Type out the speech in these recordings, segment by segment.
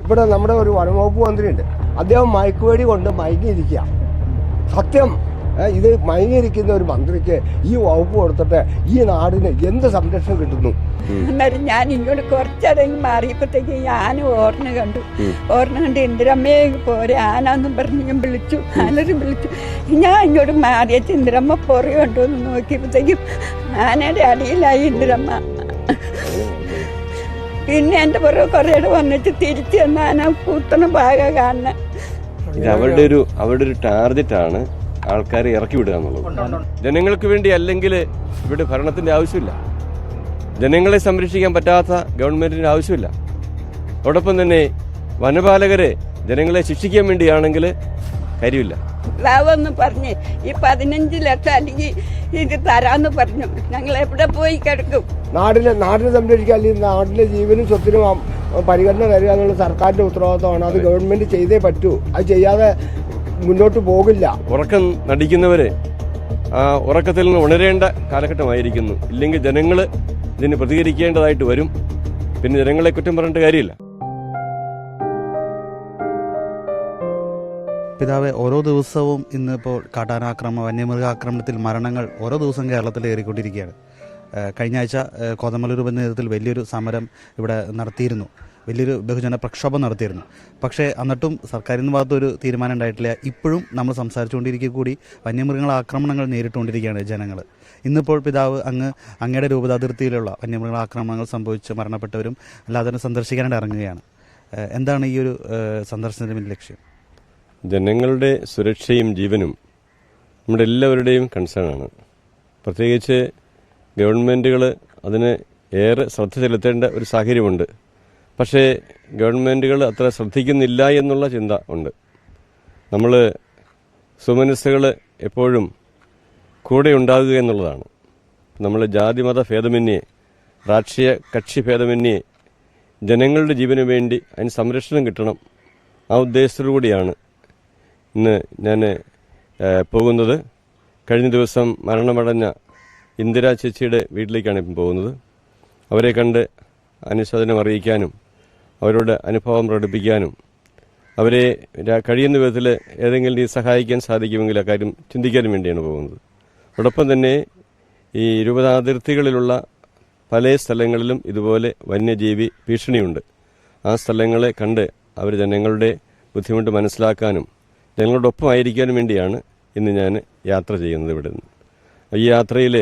ഇവിടെ നമ്മുടെ ഒരു വനംവകുപ്പ് മന്ത്രിയുണ്ട്, അദ്ദേഹം മയക്കുവെടി കൊണ്ട് മയങ്ങിയിരിക്കുക. സത്യം, ഇത് മയങ്ങിയിരിക്കുന്ന ഒരു മന്ത്രിക്ക് ഈ വകുപ്പ് കൊടുത്തിട്ട് ഈ നാടിന് എന്ത് സംരക്ഷണം കിട്ടുന്നു? അന്നേരം ഞാൻ ഇങ്ങോട്ട് കുറച്ചടങ്ങി മാറിയപ്പോഴത്തേക്ക് ഞാൻ ഓർണ കണ്ട് ഇന്ദിരമ്മയെ പോരെ ആനാന്നും പറഞ്ഞ് ഞാൻ വിളിച്ചു. ആനരും വിളിച്ചു. ഞാൻ ഇങ്ങോട്ട് മാറിയച്ച് ഇന്ദിരമ്മ പുറകെ കണ്ടുവന്ന് നോക്കിയപ്പോഴത്തേക്കും ആനയുടെ അടിയിലായി ഇന്ദിരമ്മ. പിന്നെ എൻ്റെ പുറകെ കുറേയുടെ വന്നിട്ട് തിരിച്ചു വന്ന ആന കൂത്തണ ഭാഗം കാണുന്നത്. ഇത് അവരുടെ ഒരു ടാർഗറ്റാണ് ആൾക്കാരെ ഇറക്കി വിടുക എന്നുള്ളത്. ജനങ്ങൾക്ക് വേണ്ടി അല്ലെങ്കിൽ ഇവിടെ ഭരണത്തിന്റെ ആവശ്യമില്ല. ജനങ്ങളെ സംരക്ഷിക്കാൻ പറ്റാത്ത ഗവൺമെന്റിന്റെ ആവശ്യമില്ല. അതോടൊപ്പം തന്നെ വനപാലകരെ ജനങ്ങളെ ശിക്ഷിക്കാൻ വേണ്ടിയാണെങ്കിൽ കാര്യമില്ല. ലാവെന്ന് പറഞ്ഞ് ഈ 15 ലക്ഷം അല്ലെങ്കിൽ ഇത് തരാന്ന് പറഞ്ഞു. ഞങ്ങൾ എവിടെ പോയി കിടക്കും? നാടിനെ സംരക്ഷിക്കാൻ, അല്ലെങ്കിൽ നാടിന്റെ ജീവനും സ്വത്തിനും പരിഗണന തരിക എന്നുള്ള സർക്കാരിന്റെ ഉത്തരവാദിത്തമാണ്. അത് ഗവൺമെന്റ് ചെയ്തേ പറ്റൂ. അത് ചെയ്യാതെ മുന്നോട്ട് പോകില്ല. ഉറക്കം നടിക്കുന്നവരെ ആ ഉറക്കത്തിൽ നിന്ന് ഉണരേണ്ട കാലഘട്ടമായിരിക്കുന്നു. ഇല്ലെങ്കിൽ ജനങ്ങൾ ഇതിന് പ്രതികരിക്കേണ്ടതായിട്ട് വരും. പിന്നെ ജനങ്ങളെ കുറ്റം പറഞ്ഞിട്ട് കാര്യമില്ല. പിതാവെ, ഓരോ ദിവസവും ഇന്നിപ്പോൾ കാട്ടാനാക്രമണം, വന്യമൃഗാക്രമണത്തിൽ മരണങ്ങൾ ഓരോ ദിവസം കേരളത്തിൽ ഏറിക്കൊണ്ടിരിക്കുകയാണ്. കഴിഞ്ഞ ആഴ്ച കോതമംഗലൂർ നേതൃത്വത്തിൽ വലിയൊരു സമരം ഇവിടെ നടത്തിയിരുന്നു, വലിയൊരു ബഹുജന പ്രക്ഷോഭം നടത്തിയിരുന്നു. പക്ഷേ എന്നിട്ടും സർക്കാരിൻ്റെ ഭാഗത്തൊരു തീരുമാനം ഉണ്ടായിട്ടില്ല. ഇപ്പോഴും നമ്മൾ സംസാരിച്ചുകൊണ്ടിരിക്കുക കൂടി വന്യമൃഗങ്ങൾ ആക്രമണങ്ങൾ നേരിട്ടുകൊണ്ടിരിക്കുകയാണ് ജനങ്ങൾ. ഇന്നിപ്പോൾ പിതാവ് അങ്ങയുടെ രൂപതാതിർത്തിയിലുള്ള വന്യമൃഗ ആക്രമണങ്ങൾ സംഭവിച്ച് മരണപ്പെട്ടവരും അല്ലാതെ സന്ദർശിക്കാനായിട്ട് ഇറങ്ങുകയാണ്. എന്താണ് ഈ ഒരു സന്ദർശനത്തിൻ്റെ ലക്ഷ്യം? ജനങ്ങളുടെ സുരക്ഷയും ജീവനും നമ്മുടെ എല്ലാവരുടെയും കൺസേണാണ്. പ്രത്യേകിച്ച് ഗവൺമെൻറ്റുകൾ അതിന് ഏറെ ശ്രദ്ധ ചെലുത്തേണ്ട ഒരു സാഹചര്യമുണ്ട്. പക്ഷേ ഗവൺമെൻറ്റുകൾ അത്ര ശ്രദ്ധിക്കുന്നില്ല എന്നുള്ള ചിന്ത ഉണ്ട്. നമ്മൾ സുമനസ്സുകൾ എപ്പോഴും കൂടെ ഉണ്ടാകുക എന്നുള്ളതാണ്. നമ്മൾ ജാതിമത ഭേദമന്യേ, രാഷ്ട്രീയ കക്ഷി ഭേദമന്യേ ജനങ്ങളുടെ ജീവന് വേണ്ടി അതിന് സംരക്ഷണം കിട്ടണം. ആ ഉദ്ദേശത്തോടു കൂടിയാണ് ഇന്ന് ഞാൻ പോകുന്നത്. കഴിഞ്ഞ ദിവസം മരണമടഞ്ഞ ഇന്ദിരാ ചേച്ചിയുടെ വീട്ടിലേക്കാണ് ഇപ്പം പോകുന്നത്. അവരെ കണ്ട് അനുശോചനം അറിയിക്കാനും അവരോട് അനുഭവം പ്രകടിപ്പിക്കാനും അവരെ കഴിയുന്ന വിധത്തിൽ ഏതെങ്കിലും രീതി സഹായിക്കാൻ സാധിക്കുമെങ്കിൽ ആ കാര്യം ചിന്തിക്കാനും വേണ്ടിയാണ് പോകുന്നത്. അതോടൊപ്പം തന്നെ ഈ രൂപതാതിർത്തികളിലുള്ള പല സ്ഥലങ്ങളിലും ഇതുപോലെ വന്യജീവി ഭീഷണിയുണ്ട്. ആ സ്ഥലങ്ങളെ കണ്ട് അവർ ജനങ്ങളുടെ ബുദ്ധിമുട്ട് മനസ്സിലാക്കാനും ജനങ്ങളോടൊപ്പം ആയിരിക്കാനും വേണ്ടിയാണ് ഇന്ന് ഞാൻ യാത്ര ചെയ്യുന്നത് ഇവിടെ നിന്ന്. ഈ യാത്രയിൽ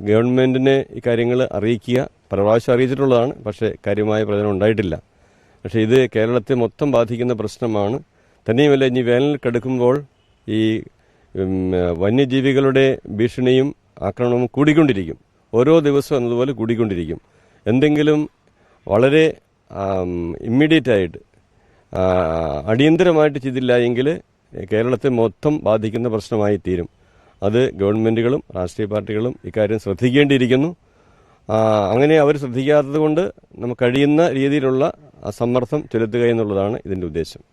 ഗവൺമെൻറ്റിനെ ഈ കാര്യങ്ങൾ അറിയിക്കുക, പല പ്രാവശ്യം അറിയിച്ചിട്ടുള്ളതാണ്. പക്ഷേ കാര്യമായ പ്രയോജനം ഉണ്ടായിട്ടില്ല. പക്ഷേ ഇത് കേരളത്തെ മൊത്തം ബാധിക്കുന്ന പ്രശ്നമാണ്. തന്നെയുമല്ല, ഇനി വേനൽ കടുക്കുമ്പോൾ ഈ വന്യജീവികളുടെ ഭീഷണിയും ആക്രമണവും കൂടിക്കൊണ്ടിരിക്കും. ഓരോ ദിവസവും എന്നതുപോലെ കൂടിക്കൊണ്ടിരിക്കും. എന്തെങ്കിലും വളരെ ഇമ്മീഡിയറ്റായിട്ട് അടിയന്തരമായിട്ട് ചെയ്തില്ല എങ്കിൽ കേരളത്തെ മൊത്തം ബാധിക്കുന്ന പ്രശ്നമായി തീരും. അത് ഗവൺമെൻറ്റുകളും രാഷ്ട്രീയ പാർട്ടികളും ഇക്കാര്യം ശ്രദ്ധിക്കേണ്ടിയിരിക്കുന്നു. അങ്ങനെ അവർ ശ്രദ്ധിക്കാത്തത് കൊണ്ട് നമുക്ക് കഴിയുന്ന രീതിയിലുള്ള സമ്മർദ്ദം ചെലുത്തുക എന്നുള്ളതാണ് ഇതിൻ്റെ ഉദ്ദേശം.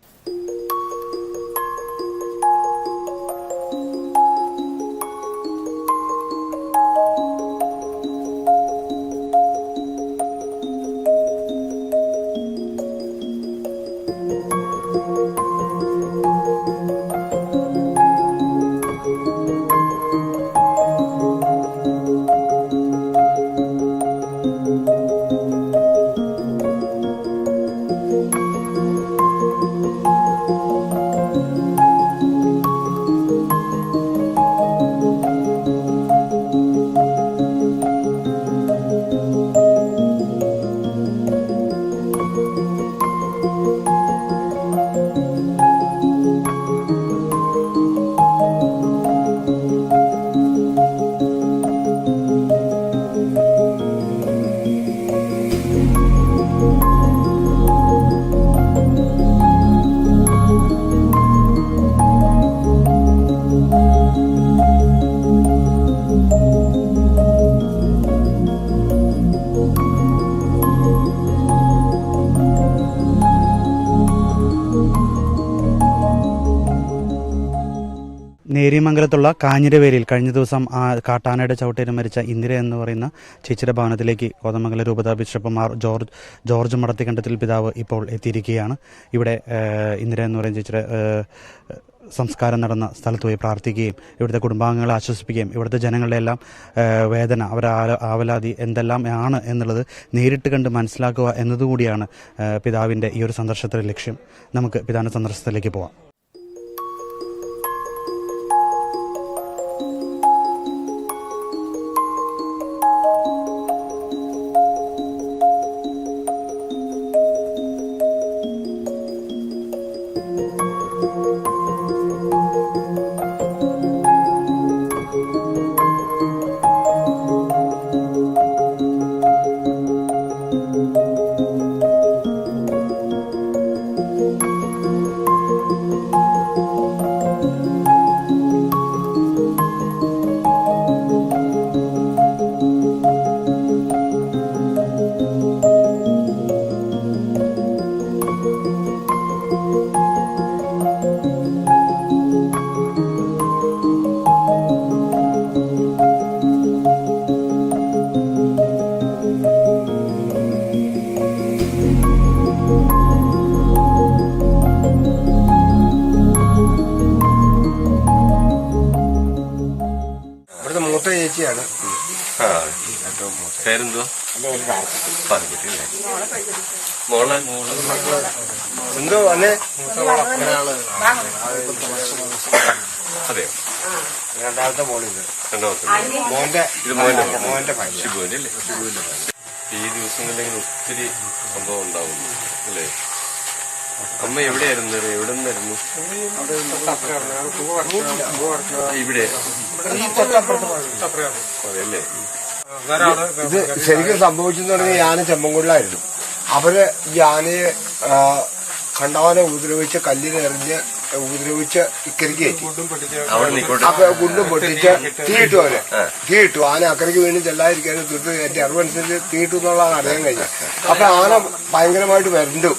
നേരിമംഗലത്തുള്ള കാഞ്ഞിരവേലിയിൽ കഴിഞ്ഞ ദിവസം കാട്ടാനയുടെ ചവിട്ടേറ്റ് മരിച്ച ഇന്ദിര എന്ന് പറയുന്ന ചേച്ചിയുടെ ഭവനത്തിലേക്ക് കോതമംഗലം രൂപതാ ബിഷപ്പ് മാർ ജോർജ് മടത്തിക്കണ്ടത്തിൽ പിതാവ് ഇപ്പോൾ എത്തിയിരിക്കുകയാണ്. ഇവിടെ ഇന്ദിര എന്ന് പറയുന്ന ചേച്ചിയുടെ സംസ്കാരം നടന്ന സ്ഥലത്ത് പോയി പ്രാർത്ഥിക്കുകയും ഇവിടുത്തെ കുടുംബാംഗങ്ങളെ ആശ്വസിപ്പിക്കുകയും ഇവിടുത്തെ ജനങ്ങളുടെ എല്ലാം വേദന അവരുടെ ആവലാതി എന്തെല്ലാം ആണ് എന്നുള്ളത് നേരിട്ട് കണ്ട് മനസ്സിലാക്കുക എന്നതുകൂടിയാണ് പിതാവിൻ്റെ ഈ ഒരു സന്ദർശനത്തിലെ ലക്ഷ്യം. നമുക്ക് പിതാവിൻ്റെ സന്ദർശനത്തിലേക്ക് പോവാം. ഇവിടുത്തെ മൂത്ത ചേച്ചിയാണ്. പേരെന്തോ? മോളെ എന്തോ വന്നേ? അതെയോ? രണ്ടാമത്തെ മോളിത്. രണ്ടാമത്തെ ഇത് മോന്റെ ഷിബുവിന്റെ അല്ലേ? ഈ ദിവസങ്ങളിൽ ഒത്തിരി സംഭവം ഉണ്ടാവുന്നു അല്ലേ? അമ്മ എവിടെയായിരുന്നു? എവിടെ നിന്നായിരുന്നു? ഇവിടെ അതെല്ലേ? ഇത് ശരിക്കും സംഭവിച്ചെന്ന് പറഞ്ഞാൽ ഞാൻ ചെമ്മൻകുടിലായിരുന്നു. അവര് ഈ ആനയെ കണ്ടവാനെ ഉപദ്രവിച്ച് കല്ലിനെറിഞ്ഞ് ഉപദ്രവിച്ച് ഇക്കരയ്ക്ക് കയറ്റി. അപ്പൊ ഗുണ്ടും പൊട്ടിച്ച് തീയിട്ടു. അവര് തീയിട്ടു. ആന അക്കരയ്ക്ക് വേണ്ടി ചെല്ലാതിരിക്കാനും തുട്ട് കയറ്റി അറിവനുസരിച്ച് തീയിട്ടു എന്നുള്ളതാണ് അറിയാൻ കഴിഞ്ഞത്. അപ്പൊ ആന ഭയങ്കരമായിട്ട് വരണ്ടു.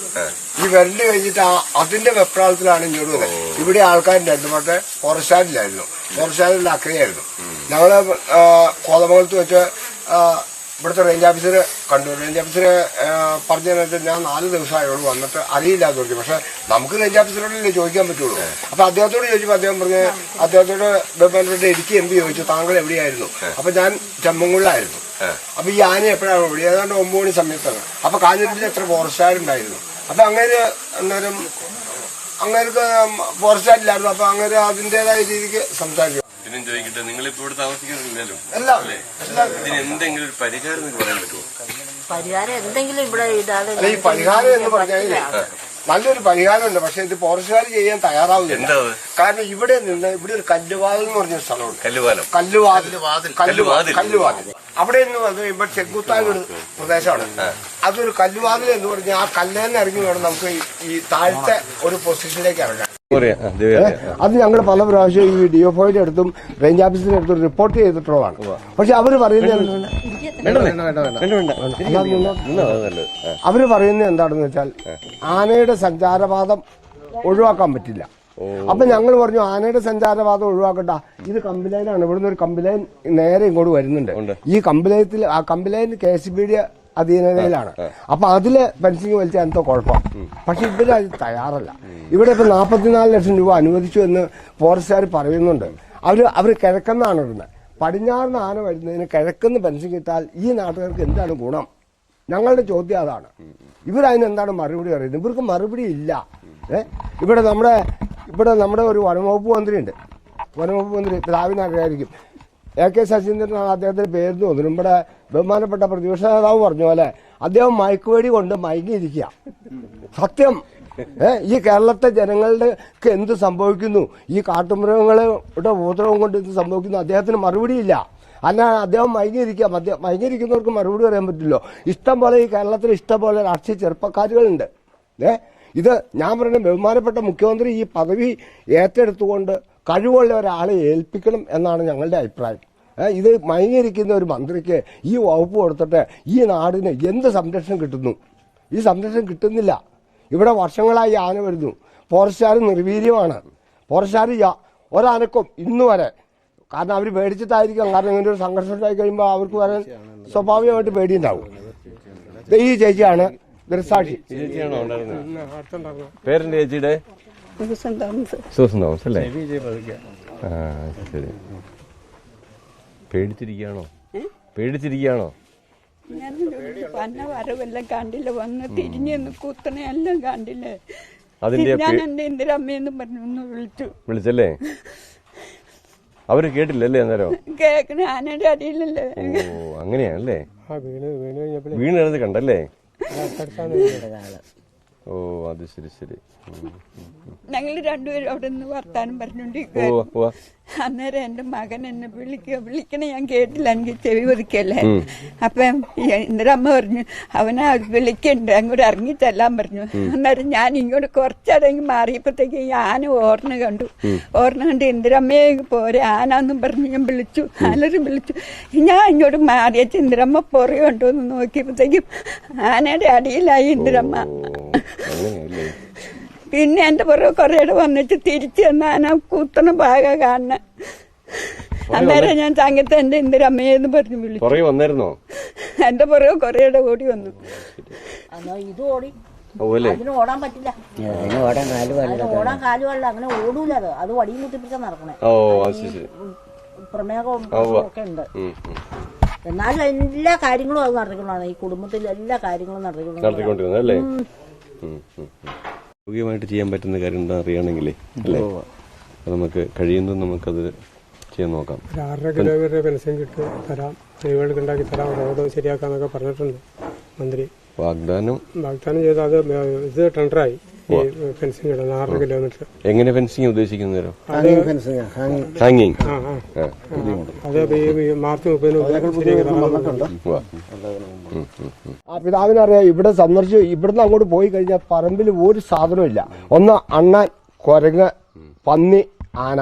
ഈ വരണ്ട് കഴിഞ്ഞിട്ട് അതിന്റെ വെപ്രാളത്തിലാണ് ഇങ്ങോട്ട് വന്നത്. ഇവിടെ ആൾക്കാരുണ്ടായിരുന്നു. പക്ഷെ ഫോറസ്റ്റാരിലായിരുന്നു. ഫോറസ്റ്റാരിന്റെ അക്കരയായിരുന്നു. ഞങ്ങള് കോതമംഗലത്ത് വെച്ച് ഇവിടുത്തെ റേഞ്ച് ഓഫീസർ കണ്ടു. റേഞ്ച് ഓഫീസർ പറഞ്ഞതെന്ന് ഞാൻ 4 ദിവസമായോട് വന്നിട്ട് അറിയില്ലാന്ന് പറഞ്ഞു. പക്ഷെ നമുക്ക് റേഞ്ച് ഓഫീസറോടല്ലേ ചോദിക്കാൻ പറ്റുള്ളൂ. അപ്പൊ അദ്ദേഹത്തോട് ചോദിച്ചപ്പോൾ അദ്ദേഹം പറഞ്ഞ് അദ്ദേഹത്തോട് ബഹുമാനപ്പെട്ട ഇടുക്കി MP ചോദിച്ചു, താങ്കൾ എവിടെയായിരുന്നു? അപ്പൊ ഞാൻ ചെമ്മൻകുടിലായിരുന്നു. അപ്പൊ ഈ ആന എപ്പോഴാണ് ഇവിടെ? ഏതാണ്ട് 9 മണി സമയത്താണ്. അപ്പൊ കാഞ്ഞിരത്തിൽ എത്ര ഫോറസ്റ്റുകാരുണ്ടായിരുന്നു. അപ്പൊ അന്നേരം അങ്ങേർക്ക് ഫോറസ്റ്റുകാരില്ലായിരുന്നു. അപ്പൊ അങ്ങനെ അതിന്റേതായ രീതിക്ക് സംസാരിച്ചു. ഇതിനും ചോദിക്കട്ടെ, നിങ്ങളിപ്പോ ഇവിടെ താമസിക്കുന്നില്ലല്ലോ? ഇതിന് എന്തെങ്കിലും ഒരു പരിഹാരം നിങ്ങൾക്ക് പറയാൻ പറ്റുമോ? പരിഹാരം എന്തെങ്കിലും ഇവിടെ അല്ല, ഈ പരിഹാരം എന്ന് പറഞ്ഞാൽ നല്ലൊരു പരിഹാരമുണ്ട്. പക്ഷെ ഇത് ഫോറസ്റ്റുകാർ ചെയ്യാൻ തയ്യാറാവുന്നില്ല. കാരണം ഇവിടെ ഒരു കല്ലുവാതിൽ എന്ന് പറഞ്ഞ സ്ഥലമുണ്ട്. കല്ലുവാതിൽ അവിടെ എന്ന് പറഞ്ഞു കഴിയുമ്പോൾ ചെക്കുത്താൻ ഒരു പ്രദേശമാണ്. അതൊരു കല്ലുവാതിൽ എന്ന് പറഞ്ഞാൽ ആ കല്ലേന്ന് ഇറങ്ങി വേണം നമുക്ക് ഈ താഴത്തെ ഒരു പൊസിഷനിലേക്ക് ഇറങ്ങാൻ. അത് ഞങ്ങൾ പല പ്രാവശ്യം ഈ DFOയുടെ അടുത്തും റേഞ്ച് ഓഫീസിന്റെ അടുത്തും റിപ്പോർട്ട് ചെയ്തിട്ടുള്ളതാണ്. പക്ഷെ അവര് പറയുന്നത് എന്താണെന്ന് വെച്ചാൽ ആനയുടെ സഞ്ചാരപാതം ഒഴിവാക്കാൻ പറ്റില്ല. അപ്പൊ ഞങ്ങൾ പറഞ്ഞു ആനയുടെ സഞ്ചാരപാതം ഒഴിവാക്കണ്ട, ഇത് കമ്പിലൈനാണ്. ഇവിടുന്ന് ഒരു കമ്പിലൈൻ നേരെ ഇങ്ങോട്ട് വരുന്നുണ്ട്. ഈ കമ്പിലൈൻ KCBയുടെ അധീനതയിലാണ്. അപ്പൊ അതില് ഫെൻസിങ് വലിച്ചാൽ എന്തോ കുഴപ്പം. പക്ഷെ ഇവര് അത് തയ്യാറല്ല. ഇവിടെ ഇപ്പൊ 44 ലക്ഷം രൂപ അനുവദിച്ചു എന്ന് ഫോറസ്റ്റുകാർ പറയുന്നുണ്ട്. അവര് കിഴക്കെന്നാണ് ഇടുന്നത്. പടിഞ്ഞാറിന് ആന വരുന്നതിന് കിഴക്കെന്ന് ഫെൻസിങ് ഇട്ടാൽ ഈ നാട്ടുകാർക്ക് എന്താണ് ഗുണം? ഞങ്ങളുടെ ചോദ്യം അതാണ്. ഇവരതിന് എന്താണ് മറുപടി പറയുന്നത്? ഇവർക്ക് മറുപടി ഇല്ല. ഇവിടെ നമ്മുടെ ഒരു വനംവകുപ്പ് മന്ത്രിയുണ്ട്. വനംവകുപ്പ് മന്ത്രി പിതാവിനറിയായിരിക്കും. AK ശശീന്ദ്രനാണ് അദ്ദേഹത്തിന്റെ പേര് തോന്നുന്നു. നമ്മുടെ ബഹുമാനപ്പെട്ട പ്രതിപക്ഷ നേതാവ് പറഞ്ഞ പോലെ അദ്ദേഹം മയക്കുവെടി കൊണ്ട് മയങ്ങിയിരിക്കുക. സത്യം. ഈ കേരളത്തെ ജനങ്ങളുടെ എന്ത് സംഭവിക്കുന്നു, ഈ കാട്ടുമൃഗങ്ങളുടെ ഉപദ്രവം കൊണ്ട് എന്ത് സംഭവിക്കുന്നു, അദ്ദേഹത്തിന് മറുപടിയില്ല. അല്ല, അദ്ദേഹം മയങ്ങിയിരിക്കുക. മയങ്ങിയിരിക്കുന്നവർക്ക് മറുപടി പറയാൻ പറ്റില്ലോ. ഇഷ്ടം പോലെ ഈ കേരളത്തിൽ ഇഷ്ടം പോലെ രാഷ്ട്രീയ ചെറുപ്പക്കാരുകളുണ്ട്. ഇത് ഞാൻ പറയുന്ന ബഹുമാനപ്പെട്ട മുഖ്യമന്ത്രി ഈ പദവി ഏറ്റെടുത്തുകൊണ്ട് കഴിവുള്ള ഒരാളെ ഏൽപ്പിക്കണം എന്നാണ് ഞങ്ങളുടെ അഭിപ്രായം. ഇത് മയങ്ങിയിരിക്കുന്ന ഒരു മന്ത്രിക്ക് ഈ വകുപ്പ് കൊടുത്തിട്ട് ഈ നാടിന് എന്ത് സംരക്ഷണം കിട്ടുന്നു? ഈ സംരക്ഷണം കിട്ടുന്നില്ല. ഇവിടെ വർഷങ്ങളായി ആന വരുന്നു. ഫോറസ്റ്റുകാർ നിർവീര്യമാണ്. ഫോറസ്റ്റുകാർ ഒരനക്കും ഇന്ന് വരെ. കാരണം അവർ പേടിച്ചിട്ടായിരിക്കാം. കാരണം ഇങ്ങനെ ഒരു സംഘർഷം ഉണ്ടായി കഴിയുമ്പോൾ അവർക്ക് വരെ സ്വാഭാവികമായിട്ട് പേടിയുണ്ടാവും. ഈ ചേച്ചിയാണ് ദൃസാക്ഷി. ചേച്ചിയാണോ ഉണ്ടായിരുന്നത്? പേരെന്റെ ചേച്ചിയുടെ? സൂസൻ തോമസ് അല്ലേ? ആ ശരി. പേടിച്ചിരിക്കുകയാണോ? ഞാൻ പന്ന വരവെല്ലാം കണ്ടില്ല, വന്ന് തിരിഞ്ഞ് കുത്തണ എല്ലാം കണ്ടില്ലേ. ഞാൻ എന്റെ ഇന്ദിരമ്മയെന്ന് പറഞ്ഞു ഒന്ന് വിളിച്ചല്ലേ? അവര് കേട്ടില്ലല്ലേ അന്നേരം? കേക്കണ ആനയുടെ അടിയിലല്ലേ. ഓ അങ്ങനെയാണല്ലേ. വീണ് കണ്ടല്ലേ? ഓ അത് ശരി. ഞങ്ങൾ രണ്ടുപേരും അവിടെ നിന്ന് വർത്താനം പറഞ്ഞോണ്ടിരിക്കുക. അന്നേരം എന്റെ മകൻ എന്നെ വിളിക്കണേ ഞാൻ കേട്ടില്ല, എനിക്ക് ചെവി ഒതുക്കല്ലേ. അപ്പം ഇന്ദിരമ്മ പറഞ്ഞു അവനെ വിളിക്കണ്ട്, അങ്ങോട്ട് ഇറങ്ങി ചെല്ലാൻ പറഞ്ഞു. അന്നേരം ഞാൻ ഇങ്ങോട്ട് കുറച്ചടങ്ങി മാറിയപ്പോഴത്തേക്ക് ഈ ആന ഓർന്ന് കണ്ടു. ഇന്ദിരമ്മയെ പോരെ ആനാന്നും പറഞ്ഞ് ഞാൻ വിളിച്ചു. ആനരും വിളിച്ചു. ഞാൻ ഇങ്ങോട്ട് മാറിയച്ച് ഇന്ദിരമ്മ പുറകെ കണ്ടോന്ന് നോക്കിയപ്പോഴത്തേക്കും ആനയുടെ അടിയിലായി ഇന്ദിരമ്മ. പിന്നെ എന്റെ പുറകെ കുറേയുടെ വന്നിട്ട് തിരിച്ചു വന്ന ആന കുത്തണ ഭാഗം കാണുന്ന. അന്നേരം ഞാൻ ചങ്ങത്തെ എന്റെ ഇന്ദിരമ്മയെന്ന് പറഞ്ഞു വിളിച്ചു. വന്നായിരുന്നോ? എന്റെ പുറകെ കുറേയുടെ ഓടി വന്നു. ഇത് ഓടി അതിന് ഓടാൻ പറ്റില്ല, ഓടാൻ കാലുവല്ല, അങ്ങനെ ഓടൂല. അത് വടിയും കുത്തിപ്പിടിച്ചാൽ നടക്കണേ. പ്രമേഹവും ഒക്കെ ഉണ്ട്. എന്നാലും എല്ലാ കാര്യങ്ങളും അത് നടത്തിക്കൊണ്ടാണ്. ഈ കുടുംബത്തിൽ എല്ലാ കാര്യങ്ങളും നടത്തിക്കൊണ്ടിരുന്നത്. യോഗ്യമായിട്ട് ചെയ്യാൻ പറ്റുന്ന കാര്യം എന്താ അറിയണമെങ്കിലേ അല്ലേ, നമുക്ക് കഴിയുന്നത് നമുക്കത് ചെയ്യാൻ നോക്കാം. 6.5 കിലോമീറ്റർ പെൻഷൻ തരാം, റോഡ് ഉണ്ടാക്കി തരാം, റോഡ് ശരിയാക്കാന്നൊക്കെ പറഞ്ഞിട്ടുണ്ട് മന്ത്രി. വാഗ്ദാനം ചെയ്ത് അത് ഇത് ടെൻഡറായി. Fencing 6.5 kilometre. എങ്ങനെ ഫെൻസിങ് ഉദ്ദേശിക്കുന്നോ? അത് മാർച്ച് 30 ആ പിതാവിനറിയാം. ഇവിടെ സന്ദർശിച്ചു. ഇവിടുന്ന് അങ്ങോട്ട് പോയി കഴിഞ്ഞാൽ പറമ്പിൽ ഒരു സാധനവും ഇല്ല. ഒന്ന് അണ്ണാൻ, കുരങ്ങ്, പന്നി, ആന.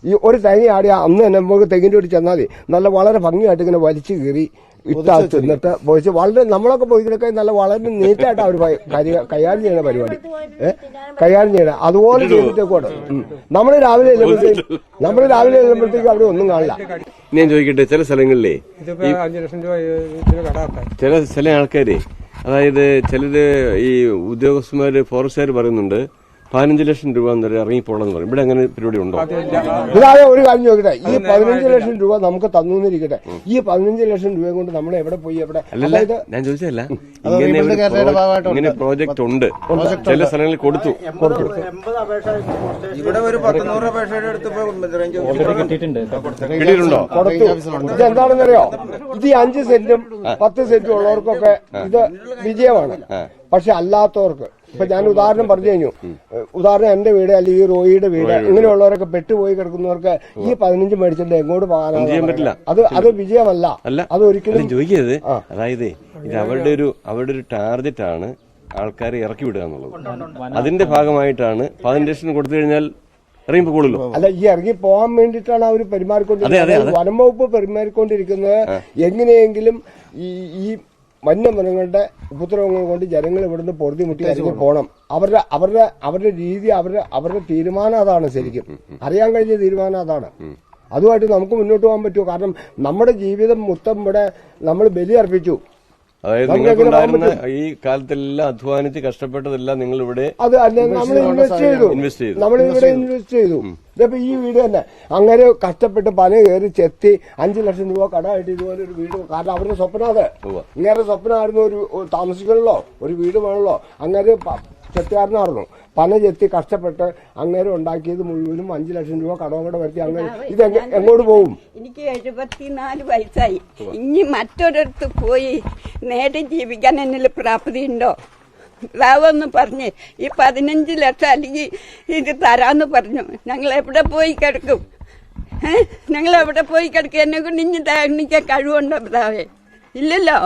ഈ ഒരു തേങ്ങ ആടിയ അന്ന് തന്നെ നമുക്ക് തെങ്ങിൻ്റെ ഓടി ചെന്നാൽ മതി. നല്ല വളരെ ഭംഗിയായിട്ട് ഇങ്ങനെ വലിച്ചു കീറി ഇട്ടാ തിന്നിട്ട് പോയിച്ച് വളരെ നമ്മളൊക്കെ പോയിക്കൊക്കെ നല്ല വളരെ നീറ്റായിട്ട് അവർ കൈകാര്യം ചെയ്യണ പരിപാടി കൈകാര്യം ചെയ്യണം. അതുപോലെ ചെയ്തിട്ടേക്കോട്ടെ. നമ്മൾ രാവിലെ ചെല്ലുമ്പോഴത്തേക്ക് അവിടെ ഒന്നും കാണില്ല. ഞാൻ ചോദിക്കട്ടെ, ചില സ്ഥലങ്ങളിലേ ചില ആൾക്കാരെ, അതായത് ചിലര് ഈ ഉദ്യോഗസ്ഥന്മാര് ഫോറസ്റ്റുകാർ പറയുന്നുണ്ട് 15 ലക്ഷം രൂപ ഇറങ്ങിപ്പോണെന്ന് പറയും. ഇവിടെ അങ്ങനെ പരിപാടി ഉണ്ടോ? ഇതാകെ ഒരു കാര്യം ചോദിക്കട്ടെ, ഈ 15 ലക്ഷം രൂപ നമുക്ക് തന്നിരിക്കട്ടെ. ഈ 15 ലക്ഷം രൂപ കൊണ്ട് നമ്മൾ എവിടെ പോയി എവിടെ? അതായത് ഞാൻ ചോദിച്ചല്ല, ഇങ്ങനെ പ്രോജക്ട് ഉണ്ട്, ചില സ്ഥലങ്ങളിൽ കൊടുത്തു. ഇവിടെ ഒരു 100 അപേക്ഷയുടെ കിട്ടിയിട്ടുണ്ടോ? കൊടുത്തു. ഇത് എന്താണെന്നറിയോ, ഇത് 5 സെന്റും 10 സെന്റും ഉള്ളവർക്കൊക്കെ ഇത് വിജയമാണ്. പക്ഷെ അല്ലാത്തവർക്ക്, ഇപ്പൊ ഞാൻ ഉദാഹരണം പറഞ്ഞു കഴിഞ്ഞു. ഉദാഹരണം എന്റെ വീട് അല്ലെങ്കിൽ ഈ റോയിയുടെ വീട്, ഇങ്ങനെയുള്ളവരൊക്കെ പെട്ടുപോയി കിടക്കുന്നവർക്ക് ഈ 15 മേടിച്ചിട്ട് എങ്ങോട്ട് പോകാനാണ് പറ്റില്ല. അത് വിജയമല്ല. അത് ഒരിക്കലും ചോദിക്കരുത്. അതായത് ഇത് അവരുടെ ഒരു ടാർഗറ്റ് ആണ് ആൾക്കാരെ ഇറക്കി വിടുക എന്നുള്ളത്. അതിന്റെ ഭാഗമായിട്ടാണ് 15 ലക്ഷം കൊടുത്തു കഴിഞ്ഞാൽ ഇറങ്ങിപ്പോളൂ. അല്ല, ഈ ഇറങ്ങി പോകാൻ വേണ്ടിയിട്ടാണ് അവർ പെരുമാറിക്കൊണ്ടിരിക്കുന്നത്. വനം വകുപ്പ് പെരുമാറിക്കൊണ്ടിരിക്കുന്നത് എങ്ങനെയെങ്കിലും ഈ വന്യമൃഗങ്ങളുടെ ഉപദ്രവങ്ങൾ കൊണ്ട് ജനങ്ങൾ ഇവിടുന്ന് പൊറുതിമുട്ടി ഇറങ്ങി പോകണം. അവരുടെ രീതി, അവരുടെ തീരുമാനം അതാണ്. ശരിക്കും അറിയാൻ കഴിഞ്ഞ തീരുമാനം അതാണ്. അതുമായിട്ട് നമുക്ക് മുന്നോട്ട് പോകാൻ പറ്റുമോ? കാരണം നമ്മുടെ ജീവിതം മൊത്തം ഇവിടെ നമ്മൾ ബലി അർപ്പിച്ചു. അതായത് നിങ്ങൾക്കുണ്ടായിരുന്ന ഈ കാലത്തെല്ലാം അധ്വാനിച്ച് കഷ്ടപ്പെട്ടതെല്ലാം നിങ്ങൾ ഇവിടെ നമ്മൾ ഇൻവെസ്റ്റ് ചെയ്തു. നമ്മളിവിടെ ഇൻവെസ്റ്റ് ചെയ്തു. ഇതിപ്പോ ഈ വീട് തന്നെ അങ്ങനെ കഷ്ടപ്പെട്ട് പല കയറി ചെത്തി 5 ലക്ഷം രൂപ കടമായിട്ട് ഇതുപോലെ ഒരു വീട്. കാരണം അവരുടെ സ്വപ്നം അത്. ഇങ്ങനെ സ്വപ്നമായിരുന്നു, ഒരു താമസിക്കണല്ലോ, ഒരു വീട് വേണല്ലോ. അങ്ങനെ ചെത്തുകാരനായിരുന്നു. പന ചെത്തി കഷ്ടപ്പെട്ട് അങ്ങനെ ഉണ്ടാക്കിയത് മുഴുവനും 5 ലക്ഷം രൂപ കടവും കൂടെ വരുത്തി. അങ്ങനെ ഇത് എങ്ങോട്ട് പോകും? എനിക്ക് 74 വയസ്സായി. ഇനി മറ്റൊരിടത്ത് പോയി നേടി ജീവിക്കാൻ എന്നിൽ പ്രാപ്തി ഉണ്ടോ? റാവെന്ന് പറഞ്ഞ് ഈ 15 ലക്ഷം അല്ലെങ്കിൽ ഇത് തരാന്ന് പറഞ്ഞു. ഞങ്ങൾ എവിടെ പോയി കിടക്കും? ഞങ്ങൾ എവിടെ പോയി കിടക്കും? എന്നെ കൊണ്ട് ഇനി തേണിക്കാൻ കഴിവുണ്ടോ പിതാവേ? ഇല്ലല്ലോ.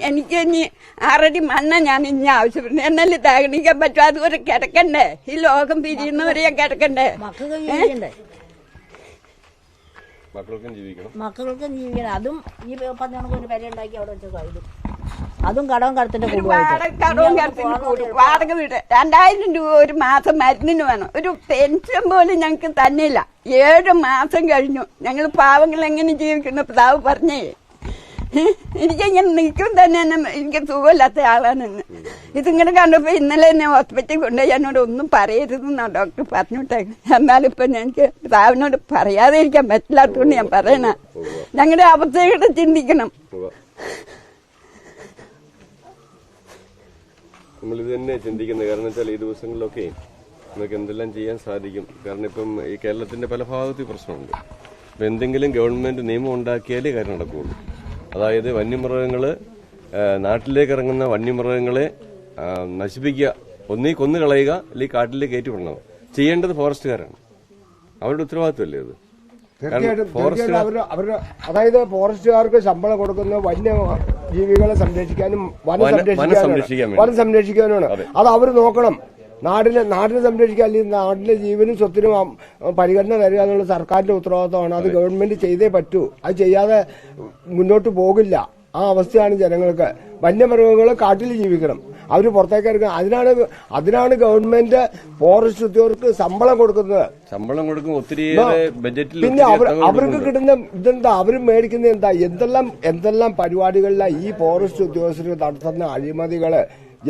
എനിക്ക് ഇനി 6 അടി മണ്ണ ഞാൻ ഇനി ആവശ്യപ്പെടുന്നു. എന്നാലും തേണിക്കാൻ പറ്റും. അതുവരെ കിടക്കണ്ടേ? ഈ ലോകം പിരിയുന്നവരെ കിടക്കണ്ടേ? മക്കൾക്കും ജീവിക്കണം. മക്കൾക്കും ജീവിക്കണം. അതും ഈ പറഞ്ഞ ഒരു പെര ഉണ്ടാക്കി അവിടെ വെച്ച് കഴിയും. അതും കടവും കടത്തിന്റെ വാടക വീട് 2000 രൂപ ഒരു മാസം മരുന്നിന് വേണം. ഒരു പെൻഷൻ പോലും ഞങ്ങൾക്ക് തന്നില്ല. 7 മാസം കഴിഞ്ഞു. ഞങ്ങൾ പാവങ്ങൾ എങ്ങനെ ജീവിക്കുന്ന പിതാവ് പറഞ്ഞേ. എനിക്കിങ്ങനെ നിൽക്കും തന്നെ എനിക്ക് സുഖമില്ലാത്ത ആളാണെന്ന്. ഇതിങ്ങനെ കണ്ടപ്പോ ഇന്നലെ എന്നെ ഹോസ്പിറ്റലിൽ കൊണ്ടുപോയി എന്നോട് ഒന്നും പറയരുതെന്നാ ഡോക്ടർ പറഞ്ഞിട്ടേക്ക്. എന്നാലും ഇപ്പൊ ഞങ്ങൾക്ക് പിതാവിനോട് പറയാതെ ഇരിക്കാൻ പറ്റില്ലാത്തതുകൊണ്ട് ഞാൻ പറയണ. ഞങ്ങളുടെ അവസ്ഥയോടെ ചിന്തിക്കണം. നമ്മളിത് തന്നെ ചിന്തിക്കുന്നത്. കാരണം വെച്ചാൽ ഈ ദിവസങ്ങളിലൊക്കെ നമുക്ക് എന്തെല്ലാം ചെയ്യാൻ സാധിക്കും. കാരണം ഇപ്പം ഈ കേരളത്തിന്റെ പല ഭാഗത്തും പ്രശ്നമുണ്ട്. അപ്പം എന്തെങ്കിലും ഗവൺമെന്റ് നിയമം ഉണ്ടാക്കിയാലേ കാര്യം നടക്കുകയുള്ളൂ. അതായത് വന്യമൃഗങ്ങൾ നാട്ടിലേക്ക് ഇറങ്ങുന്ന വന്യമൃഗങ്ങളെ നശിപ്പിക്കുക, ഒന്നീ കൊന്നു കളയുക, അല്ലെങ്കിൽ കാട്ടിലേക്ക് കയറ്റിവിടണം. ചെയ്യേണ്ടത് ഫോറസ്റ്റുകാരാണ്. അവരുടെ ഉത്തരവാദിത്വമല്ലേ അത്? അവരുടെ അതായത് ഫോറസ്റ്റുകാർക്ക് ശമ്പളം കൊടുക്കുന്ന വന്യജീവികളെ സംരക്ഷിക്കാനും വനം സംരക്ഷിക്കാനുമാണ്. അത് അവർ നോക്കണം. നാടിനെ സംരക്ഷിക്കാൻ, അല്ലെങ്കിൽ നാട്ടിലെ ജീവനും സ്വത്തിനും പരിഗണന തരിക എന്നുള്ള സർക്കാരിന്റെ ഉത്തരവാദിത്തമാണ്. അത് ഗവൺമെന്റ് ചെയ്തേ പറ്റൂ. അത് ചെയ്യാതെ മുന്നോട്ട് പോകില്ല. ആ അവസ്ഥയാണ് ജനങ്ങൾക്ക്. വന്യമൃഗങ്ങൾ കാട്ടിൽ ജീവിക്കണം, അവർ പുറത്തേക്ക് ഇറങ്ങുക. അതിനാണ് ഗവൺമെന്റ് ഫോറസ്റ്റ് ഉദ്യോഗർക്ക് ശമ്പളം കൊടുക്കുന്നത്. ശമ്പളം കൊടുക്കും ഒത്തിരിയേറെ ബജറ്റിൽ. പിന്നെ അവർക്ക് കിട്ടുന്ന ഇതെന്താ, അവർ മേടിക്കുന്ന എന്താ, എന്തെല്ലാം പരിപാടികളിലാണ് ഈ ഫോറസ്റ്റ് ഉദ്യോഗസ്ഥർ നടത്തുന്ന അഴിമതികള്,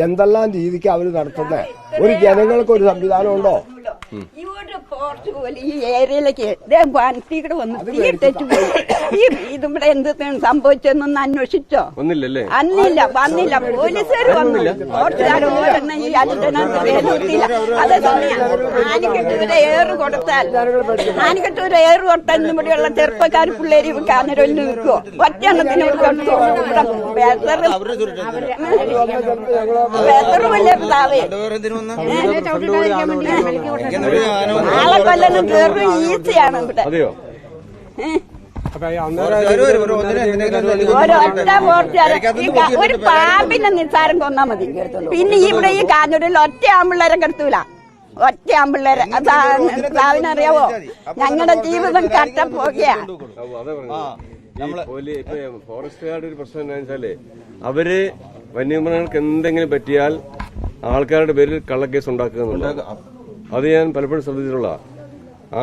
എന്തെല്ലാം രീതിക്ക് അവർ നടത്തുന്നത്. ഒരു ജനങ്ങൾക്ക് ഒരു സംവിധാനം ഉണ്ടോ? ഈ ഒരു പോർച്ച് പോലെ ഈ ഏരിയയിലേക്ക് വനത്തികൂടെ വന്ന് തീയിട്ടു പോയി. ഇതിവിടെ എന്ത് സംഭവിച്ചെന്നൊന്ന് അന്വേഷിച്ചോ? വന്നില്ല. പോലീസുകാർ വന്നില്ല. പോർച്ചുകാരും ഈ അഞ്ചനത്ത് വേലൂർത്തിയില്ല. അതേസമയം ആനിക്കെട്ടൂരെ ഏറ് കൊടുത്താൽ ഇവിടെയുള്ള ചെറുപ്പക്കാർ പിള്ളേര് കാനരയിൽ നിൽക്കുവോ? ഒറ്റെണ്ണത്തിന് വെതറുമല്ലേ പിതാവേ? ആളെ കൊല്ലണം വെറും ഈസിയാണ് ഇവിടെ. ഒരു പാമ്പിനെ നിസ്സാരം കൊന്നാ മതി. പിന്നെ ഇവിടെ ഈ കാഞ്ഞൂരിൽ ഒറ്റ ആമ്പിള്ളേരെ കെടുത്തൂല. ഒറ്റ ആമ്പിള്ളേരെ സാവിനറിയാവോ? ഞങ്ങളുടെ ജീവിതം കട്ടപ്പോകയാണ്. ഫോറസ്റ്റുകാരുടെ ഒരു പ്രശ്നം എന്താ വെച്ചാല് അവര് വന്യമൃഗങ്ങൾക്ക് എന്തെങ്കിലും പറ്റിയാൽ ആൾക്കാരുടെ പേരിൽ കള്ളക്കേസ് ഉണ്ടാക്കുക എന്നുള്ളത്. അത് ഞാൻ പലപ്പോഴും ശ്രദ്ധിച്ചിട്ടുള്ള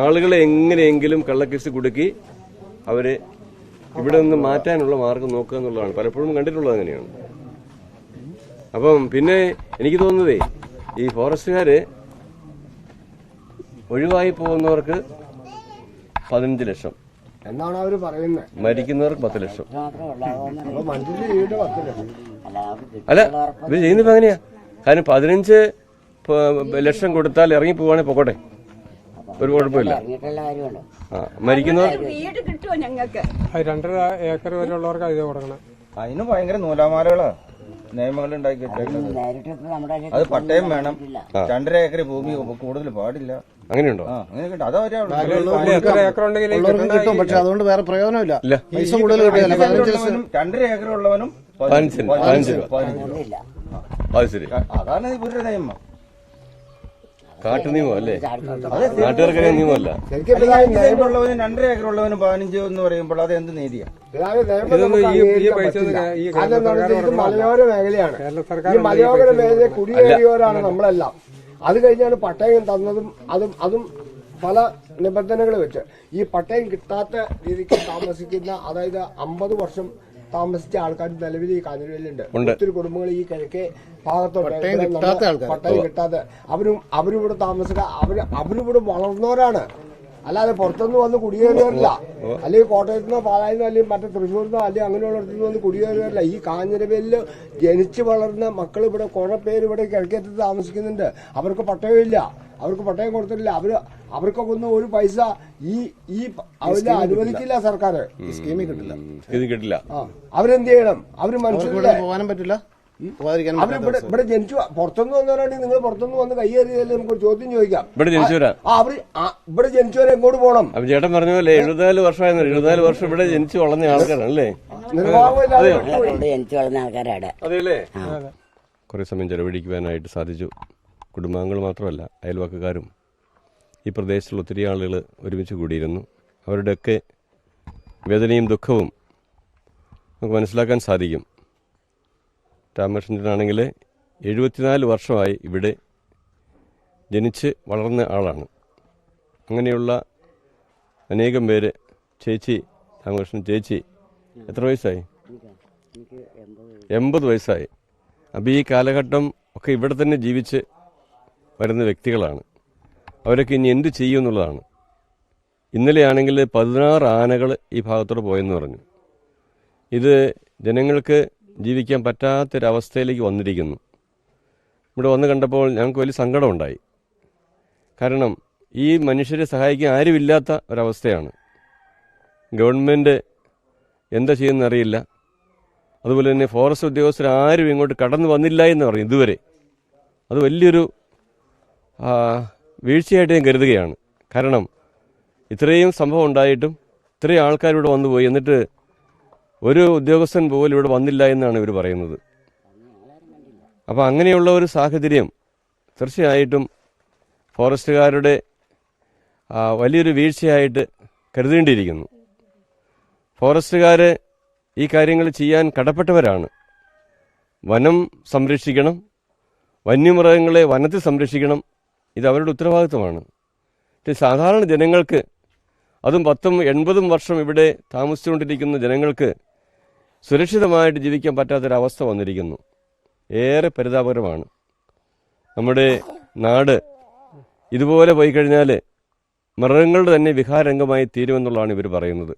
ആളുകളെ എങ്ങനെയെങ്കിലും കള്ളക്കേസ് കുടുക്കി അവരെ ഇവിടെ നിന്ന് മാറ്റാനുള്ള മാർഗം നോക്കുക എന്നുള്ളതാണ് പലപ്പോഴും കണ്ടിട്ടുള്ളത്. അങ്ങനെയാണ്. അപ്പം പിന്നെ എനിക്ക് തോന്നുന്നതേ, ഈ ഫോറസ്റ്റുകാര് ഒഴിവായി പോകുന്നവർക്ക് 15 ലക്ഷം എന്നാണ് അവര് പറയുന്നത്. മരിക്കുന്നവർക്ക് 10 ലക്ഷം. അല്ല, ഇത് ചെയ്യുന്നപ്പോ അങ്ങനെയാ. കാരണം 15 ലക്ഷം കൊടുത്താൽ ഇറങ്ങി പോവാണെങ്കിൽ പൊക്കോട്ടെ, ഒരു കുഴപ്പമില്ല. മരിക്കുന്നവർ വീട് കിട്ടുമോ ഞങ്ങൾക്ക്? 2.5 ഏക്കർ വരെ ഉള്ളവർക്ക് ഇത് കൊടുക്കണം. അതിന് ഭയങ്കര നൂലാമാലകളാ നിയമങ്ങൾ ഉണ്ടാക്കി വെച്ചേക്കുന്നത്. അത് പട്ടയം വേണം, 2.5 ഏക്കർ ഭൂമി കൂടുതൽ പാടില്ല. അങ്ങനെയുണ്ടോ? അങ്ങനെയൊക്കെ അതാ ഏക്കർ ഉണ്ടെങ്കിൽ കിട്ടും, പക്ഷെ അതുകൊണ്ട് വേറെ പ്രയോജനമില്ല. പൈസ കൂടുതൽ കിട്ടില്ല. 2.5 ഏക്കർ ഉള്ളവനും 15 രൂപ. അത് ശരി. അതാണ് ഇവരുടെ നിയമം. കാട്ടു നിയമം അല്ലേ? നാട്ടുകാർക്കറിയ നിയമമല്ല. ഉള്ളവനും 2.5 ഏക്കർ ഉള്ളവനും 15 എന്ന് പറയുമ്പോൾ അത് എന്ത് നീതിയാണ്? മലയോര മേഖലയാണ്. ഈ മലയോര മേഖലയെ കുടിയേറിയവരാണ് നമ്മളെല്ലാം. അത് കഴിഞ്ഞാണ് പട്ടയം തന്നതും. അതും പല നിബന്ധനകൾ വെച്ച് ഈ പട്ടയം കിട്ടാത്ത രീതിക്ക് താമസിക്കുന്ന, അതായത് 50 വർഷം താമസിച്ച ആൾക്കാർ നിലവിൽ ഈ കാഞ്ഞിരവേലുണ്ട്. ഒത്തിരി കുടുംബങ്ങൾ ഈ കിഴക്കേ ഭാഗത്തോട്ട് പട്ടയം കിട്ടാതെ അവരിവിടെ താമസിക്കുക. അവരിവിടെ വളർന്നവരാണ്, അല്ലാതെ പുറത്തുനിന്ന് വന്ന് കുടിയേറിയവരില്ല. അല്ലെങ്കിൽ കോട്ടയത്തുനിന്നോ പാലായിന്നോ അല്ലെങ്കിൽ മറ്റേ തൃശ്ശൂരിന്നോ അല്ലെങ്കിൽ അങ്ങനെയുള്ളടത്തുനിന്ന് വന്ന് കുടിയേറിയവരില്ല. ഈ കാഞ്ഞിരവേലില് ജനിച്ചു വളർന്ന മക്കൾ ഇവിടെ കുറെ പേര് ഇവിടെ കിഴക്കേറ്റത്ത് താമസിക്കുന്നുണ്ട്. അവർക്ക് പട്ടയമില്ല, അവർക്ക് പട്ടയം കൊടുത്തിട്ടില്ല. അവർക്കൊക്കെ ഒന്നും ഒരു പൈസ ഈ അവര് അനുവദിക്കില്ല സർക്കാർ. സ്കീമിൽ കിട്ടില്ല, ഇത് കിട്ടില്ല. അവരെന്ത് ചെയ്യണം? അവര് മനുഷ്യരുടെ പോകാനും പറ്റില്ല. ഇവിടെ ജനിച്ചു പുറത്തുനിന്ന് വന്നവരാണെങ്കിൽ നിങ്ങൾ പുറത്തുനിന്ന് വന്ന് കൈയേറിയതല്ലേ നമുക്ക് ചോദ്യം ചോദിക്കാം. ഇവിടെ ജനിച്ചവരെ എങ്ങോട്ട് പോകണം? അപ്പൊ ചേട്ടൻ പറഞ്ഞ പോലെ 74 വർഷമായിരുന്നു. 74 വർഷം ഇവിടെ ജനിച്ചു വളർന്ന ആൾക്കാരാണല്ലേ? അതെല്ലേ? കുറെ സമയം ചെലവഴിക്കുവാനായിട്ട് സാധിച്ചു. കുടുംബാംഗങ്ങൾ മാത്രമല്ല, അയൽവക്കക്കാരും ഈ പ്രദേശത്തുള്ള ഒത്തിരി ആളുകൾ ഒരുമിച്ച് കൂടിയിരുന്നു. അവരുടെയൊക്കെ വേദനയും ദുഃഖവും നമുക്ക് മനസ്സിലാക്കാൻ സാധിക്കും. രാമകൃഷ്ണനാണെങ്കിൽ 74 വർഷമായി ഇവിടെ ജനിച്ച് വളർന്ന ആളാണ്. അങ്ങനെയുള്ള അനേകം പേര് ചേച്ചി രാമകൃഷ്ണൻ ചേച്ചി എത്ര വയസ്സായി? 80 വയസ്സായി. അപ്പോൾ ഈ കാലഘട്ടം ഒക്കെ ഇവിടെ തന്നെ ജീവിച്ച് വരുന്ന വ്യക്തികളാണ്. അവരൊക്കെ ഇനി എന്ത് ചെയ്യും എന്നുള്ളതാണ്. ഇന്നലെയാണെങ്കിൽ 16 ആനകൾ ഈ ഭാഗത്തോട് പോയെന്ന് പറഞ്ഞു. ഇത് ജനങ്ങൾക്ക് ജീവിക്കാൻ പറ്റാത്തൊരവസ്ഥയിലേക്ക് വന്നിരിക്കുന്നു. ഇവിടെ വന്ന് കണ്ടപ്പോൾ ഞങ്ങൾക്ക് വലിയ സങ്കടമുണ്ടായി. കാരണം ഈ മനുഷ്യരെ സഹായിക്കാൻ ആരുമില്ലാത്ത ഒരവസ്ഥയാണ്. ഗവൺമെൻറ് എന്താ ചെയ്യുന്നറിയില്ല. അതുപോലെ തന്നെ ഫോറസ്റ്റ് ഉദ്യോഗസ്ഥർ ആരും ഇങ്ങോട്ട് കടന്നു വന്നില്ല എന്ന് പറഞ്ഞു ഇതുവരെ. അത് വലിയൊരു വീഴ്ചയായിട്ട് ഞാൻ കരുതുകയാണ്. കാരണം ഇത്രയും സംഭവം ഉണ്ടായിട്ടും ഇത്രയും ആൾക്കാർ ഇവിടെ വന്നുപോയി, എന്നിട്ട് ഒരു ഉദ്യോഗസ്ഥൻ പോലും ഇവിടെ വന്നില്ല എന്നാണ് ഇവർ പറയുന്നത്. അപ്പോൾ അങ്ങനെയുള്ള ഒരു സാഹചര്യം തീർച്ചയായിട്ടും ഫോറസ്റ്റുകാരുടെ വലിയൊരു വീഴ്ചയായിട്ട് കരുതേണ്ടിയിരിക്കുന്നു. ഫോറസ്റ്റുകാർ ഈ കാര്യങ്ങൾ ചെയ്യാൻ കടപ്പെട്ടവരാണ്. വനം സംരക്ഷിക്കണം, വന്യമൃഗങ്ങളെ വനത്തിൽ സംരക്ഷിക്കണം, ഇത് അവരുടെ ഉത്തരവാദിത്വമാണ്. പക്ഷേ സാധാരണ ജനങ്ങൾക്ക്, അതും 10-80 വർഷം ഇവിടെ താമസിച്ചുകൊണ്ടിരിക്കുന്ന ജനങ്ങൾക്ക് സുരക്ഷിതമായിട്ട് ജീവിക്കാൻ പറ്റാത്തൊരവസ്ഥ വന്നിരിക്കുന്നു. ഏറെ പരിതാപകരമാണ്. നമ്മുടെ നാട് ഇതുപോലെ പോയി കഴിഞ്ഞാൽ മൃഗങ്ങളുടെ തന്നെ വിഹാരംഗമായി തീരുമെന്നുള്ളതാണ് ഇവർ പറയുന്നത്.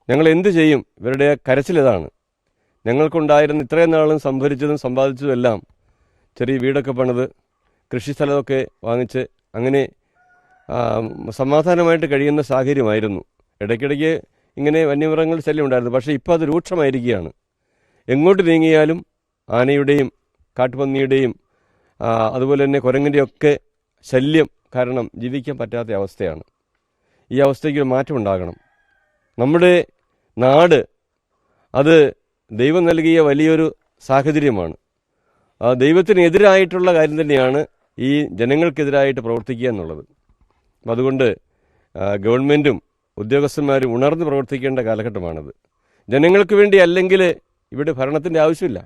ഞങ്ങൾ എന്തു ചെയ്യും? ഇവരുടെ കരച്ചിലിതാണ്. ഞങ്ങൾക്കുണ്ടായിരുന്ന ഇത്രയും നാളും സംഭരിച്ചതും സമ്പാദിച്ചതും എല്ലാം ചെറിയ വീടൊക്കെ പണിത് കൃഷിസ്ഥലമൊക്കെ വാങ്ങിച്ച് അങ്ങനെ സമാധാനമായിട്ട് കഴിയുന്ന സാഹചര്യമായിരുന്നു. ഇടയ്ക്കിടയ്ക്ക് ഇങ്ങനെ വന്യമൃഗങ്ങൾ ശല്യം ഉണ്ടായിരുന്നു. പക്ഷേ ഇപ്പോൾ അത് രൂക്ഷമായിരിക്കുകയാണ്. എങ്ങോട്ട് നീങ്ങിയാലും ആനയുടെയും കാട്ടുപന്നിയുടെയും അതുപോലെ തന്നെ കുരങ്ങിൻ്റെയൊക്കെ ശല്യം കാരണം ജീവിക്കാൻ പറ്റാത്ത അവസ്ഥയാണ്. ഈ അവസ്ഥയ്ക്ക് മാറ്റമുണ്ടാകണം. നമ്മുടെ നാട് അത് ദൈവം നൽകിയ വലിയൊരു സാഹചര്യമാണ്. ദൈവത്തിനെതിരായിട്ടുള്ള കാര്യം തന്നെയാണ് ഈ ജനങ്ങൾക്കെതിരായിട്ട് പ്രവർത്തിക്കുക എന്നുള്ളത്. അപ്പം അതുകൊണ്ട് ഗവൺമെൻറ്റും ഉദ്യോഗസ്ഥന്മാരും ഉണർന്ന് പ്രവർത്തിക്കേണ്ട കാലഘട്ടമാണത്. ജനങ്ങൾക്ക് വേണ്ടി അല്ലെങ്കിൽ ഇവിടെ ഭരണത്തിൻ്റെ ആവശ്യമില്ല.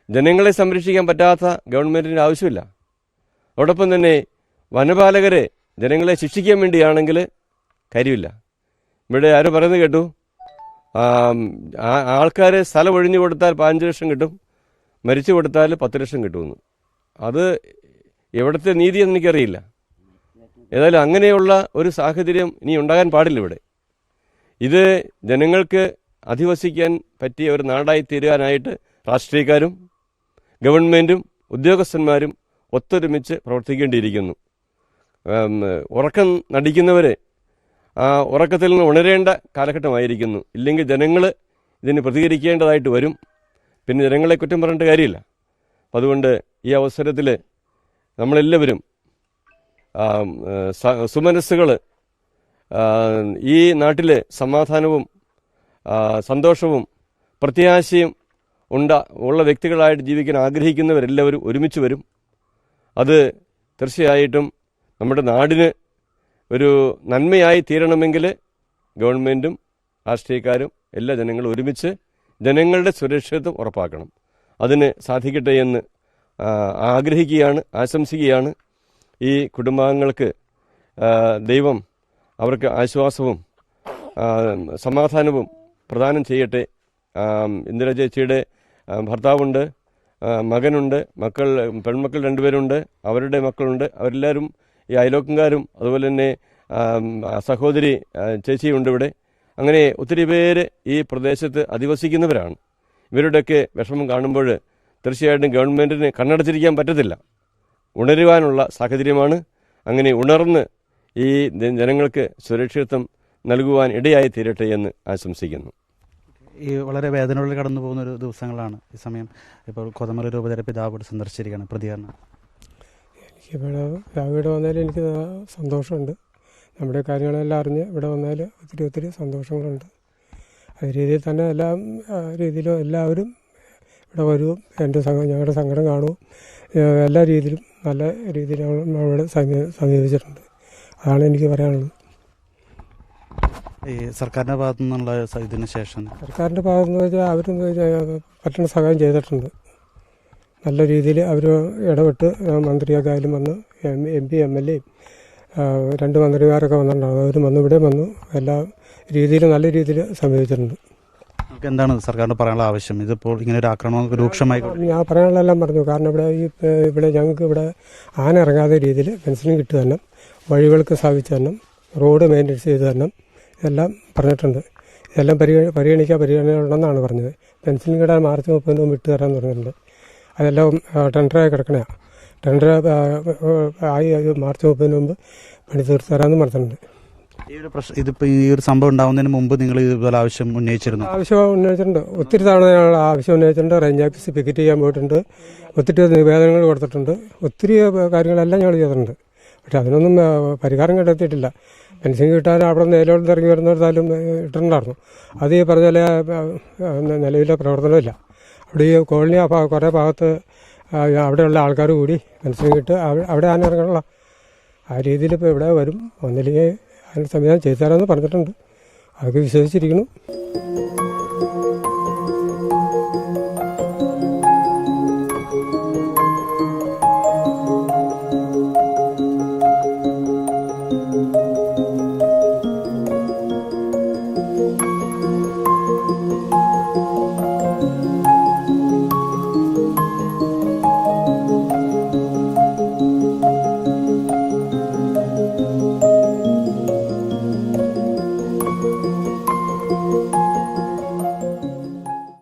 ജനങ്ങളെ സംരക്ഷിക്കാൻ പറ്റാത്ത ഗവൺമെൻറ്റിൻ്റെ ആവശ്യമില്ല. അതോടൊപ്പം തന്നെ വനപാലകരെ ജനങ്ങളെ ശിക്ഷിക്കാൻ വേണ്ടിയാണെങ്കിൽ കാര്യമില്ല. ഇവിടെ ആരും പറയുന്നത് കേട്ടു, ആൾക്കാരെ സ്ഥലം ഒഴിഞ്ഞു കൊടുത്താൽ 15 ലക്ഷം കിട്ടും, മരിച്ചു കൊടുത്താൽ 10 ലക്ഷം കിട്ടുമെന്ന്. അത് എവിടുത്തെ നീതിയെന്ന് എനിക്കറിയില്ല. ഏതായാലും അങ്ങനെയുള്ള ഒരു സാഹചര്യം ഇനി ഉണ്ടാകാൻ പാടില്ല ഇവിടെ. ഇത് ജനങ്ങൾക്ക് അധിവസിക്കാൻ പറ്റിയ ഒരു നാടായി തീരാനായിട്ട് രാഷ്ട്രീയക്കാരും ഗവൺമെൻറ്റും ഉദ്യോഗസ്ഥന്മാരും ഒത്തൊരുമിച്ച് പ്രവർത്തിക്കേണ്ടിയിരിക്കുന്നു. ഉറക്കം നടിക്കുന്നവരെ ആ ഉറക്കത്തിൽ നിന്ന് ഉണരേണ്ട കാലഘട്ടമായിരിക്കുന്നു. ഇല്ലെങ്കിൽ ജനങ്ങൾ ഇതിന് പ്രതികരിക്കേണ്ടതായിട്ട് വരും. പിന്നെ ജനങ്ങളെ കുറ്റം പറഞ്ഞിട്ട് കാര്യമില്ല. അതുകൊണ്ട് ഈ അവസരത്തിൽ നമ്മളെല്ലാവരും സുമനസ്സുകൾ ഈ നാട്ടിൽ സമാധാനവും സന്തോഷവും പ്രത്യാശയും ഉള്ള വ്യക്തികളായിട്ട് ജീവിക്കാൻ ആഗ്രഹിക്കുന്നവരെല്ലാവരും ഒരുമിച്ച് വരും. അത് തീർച്ചയായിട്ടും നമ്മുടെ നാടിന് ഒരു നന്മയായി തീരണമെങ്കിൽ ഗവൺമെൻറ്റും രാഷ്ട്രീയക്കാരും എല്ലാ ജനങ്ങളും ഒരുമിച്ച് ജനങ്ങളുടെ സുരക്ഷിതത്വം ഉറപ്പാക്കണം. അതിന് സാധിക്കട്ടെ എന്ന് ആഗ്രഹിക്കുകയാണ്, ആശംസിക്കുകയാണ്. ഈ കുടുംബാംഗങ്ങൾക്ക് ദൈവം അവർക്ക് ആശ്വാസവും സമാധാനവും പ്രദാനം ചെയ്യട്ടെ. ഇന്ദിര ചേച്ചിയുടെ ഭർത്താവുണ്ട്, മകനുണ്ട്, പെൺമക്കൾ 2 പേരുണ്ട്, അവരുടെ മക്കളുണ്ട്. അവരെല്ലാവരും ഈ അയലോക്കംകാരും അതുപോലെ തന്നെ സഹോദരി ചേച്ചിയുണ്ട് ഇവിടെ. അങ്ങനെ ഒത്തിരി പേര് ഈ പ്രദേശത്ത് അധിവസിക്കുന്നവരാണ്. ഇവരുടെയൊക്കെ വിഷമം കാണുമ്പോൾ തീർച്ചയായിട്ടും ഗവൺമെൻറ്റിന് കണ്ണടച്ചിരിക്കാൻ പറ്റത്തില്ല. ഉണരുവാനുള്ള സാഹചര്യമാണ്. അങ്ങനെ ഉണർന്ന് ഈ ജനങ്ങൾക്ക് സുരക്ഷിതത്വം നൽകുവാൻ ഇടയായി തീരട്ടെ എന്ന് ആശംസിക്കുന്നു. ഈ വളരെ വേദനകളിൽ കടന്നു പോകുന്ന ഒരു ദിവസങ്ങളാണ് ഈ സമയം. ഇപ്പോൾ കോതമംഗലം രൂപതയുടെ പിതാവോട് സന്ദർശിച്ചിരിക്കുകയാണ്. പ്രതികരണം. ഇവിടെ വന്നാൽ എനിക്ക് സന്തോഷമുണ്ട്. നമ്മുടെ കാര്യങ്ങളെല്ലാം അറിഞ്ഞ് ഇവിടെ വന്നാൽ ഒത്തിരി സന്തോഷങ്ങളുണ്ട്. അതേ രീതിയിൽ തന്നെ രീതിയിലും എല്ലാവരും ഇവിടെ വരുവും ഞങ്ങളുടെ സങ്കടം കാണുവും എല്ലാ രീതിയിലും നല്ല രീതിയിൽ നമ്മളിവിടെ സമീപിച്ചിട്ടുണ്ട്. അതാണ് എനിക്ക് പറയാനുള്ളത്. ഈ സർക്കാരിൻ്റെ ഭാഗത്തു നിന്നുള്ള ഇതിന് ശേഷം സർക്കാരിൻ്റെ ഭാഗത്തെന്ന് വെച്ചാൽ അവരും പറ്റുന്ന സഹായം ചെയ്തിട്ടുണ്ട്. നല്ല രീതിയിൽ അവർ ഇടപെട്ട് മന്ത്രിയൊക്കെ ആയാലും വന്ന് MP MLA 2 മന്ത്രിമാരൊക്കെ വന്നിട്ടുണ്ടാകും. അവരും വന്ന് ഇവിടെ വന്നു എല്ലാ രീതിയിലും നല്ല രീതിയിൽ സമീപിച്ചിട്ടുണ്ട്. നമുക്ക് എന്താണ് സർക്കാരിന് പറയാനുള്ള ആവശ്യം? ഇതിപ്പോൾ ഇങ്ങനെ ഒരു ആക്രമണം രൂക്ഷമായി ഞാൻ പറയാനുള്ളതെല്ലാം പറഞ്ഞു. കാരണം ഇവിടെ ഞങ്ങൾക്ക് ഇവിടെ ആന ഇറങ്ങാത്ത രീതിയിൽ ഫെൻസിങ് കിട്ടുക തന്നെ, വഴികൾക്ക് സ്ഥാപിച്ചു തന്നെ, റോഡ് മെയിൻ്റെനൻസ് ചെയ്ത് തന്നെ ഇതെല്ലാം പറഞ്ഞിട്ടുണ്ട്. ഇതെല്ലാം പരിഗണനയുണ്ടെന്നാണ് പറഞ്ഞത്. ഫെൻസിങ് കിട്ടാൻ മാർച്ച് 30 വിട്ടു തരാമെന്ന് പറഞ്ഞിട്ടുണ്ട്. അതെല്ലാം ടെൻഡറായി കിടക്കണയാണ്. ടെൻഡർ ആയി മാർച്ച് 30 മുമ്പ് പണി തീർത്ത് തരാമെന്ന് പറഞ്ഞിട്ടുണ്ട്. ഇതിപ്പോൾ ഈ ഒരു സംഭവം ഉണ്ടാകുന്നതിന് മുമ്പ് നിങ്ങൾ ഇതുപോലെ ആവശ്യം ഉന്നയിച്ചിരുന്നു? ആവശ്യം ഉന്നയിച്ചിട്ടുണ്ട്. ഒത്തിരി തവണ ഞങ്ങൾ ആവശ്യം ഉന്നയിച്ചിട്ടുണ്ട്. റേഞ്ച് ഓഫീസ് പിക്കറ്റ് ചെയ്യാൻ പോയിട്ടുണ്ട്. ഒത്തിരി നിവേദനങ്ങൾ കൊടുത്തിട്ടുണ്ട്. ഒത്തിരി കാര്യങ്ങളെല്ലാം ഞങ്ങൾ ചെയ്തിട്ടുണ്ട്. പക്ഷെ അതിനൊന്നും പരിഹാരം കണ്ടെത്തിയിട്ടില്ല. ഫെൻസിങ് കിട്ടാൻ അവിടെ നിന്ന് നിലവിൽ ഇറങ്ങി വരുന്നിടത്താലും ഇട്ടിട്ടുണ്ടായിരുന്നു. അത് ഈ പറഞ്ഞ പോലെ നിലവിലെ പ്രവർത്തനമില്ല. അവിടെ ഈ കോളനി കുറേ ഭാഗത്ത് അവിടെയുള്ള ആൾക്കാർ കൂടി ഫെൻസിങ് ഇട്ട് അവിടെ ആന ഇറങ്ങാനുള്ള ആ രീതിയിൽ ഇപ്പോൾ ഇവിടെ വരും. ഒന്നില്ലെങ്കിൽ അതിന് സംവിധാനം ചെയ്തു തരാമെന്ന് പറഞ്ഞിട്ടുണ്ട്. അതൊക്കെ വിശ്വസിച്ചിരിക്കുന്നു.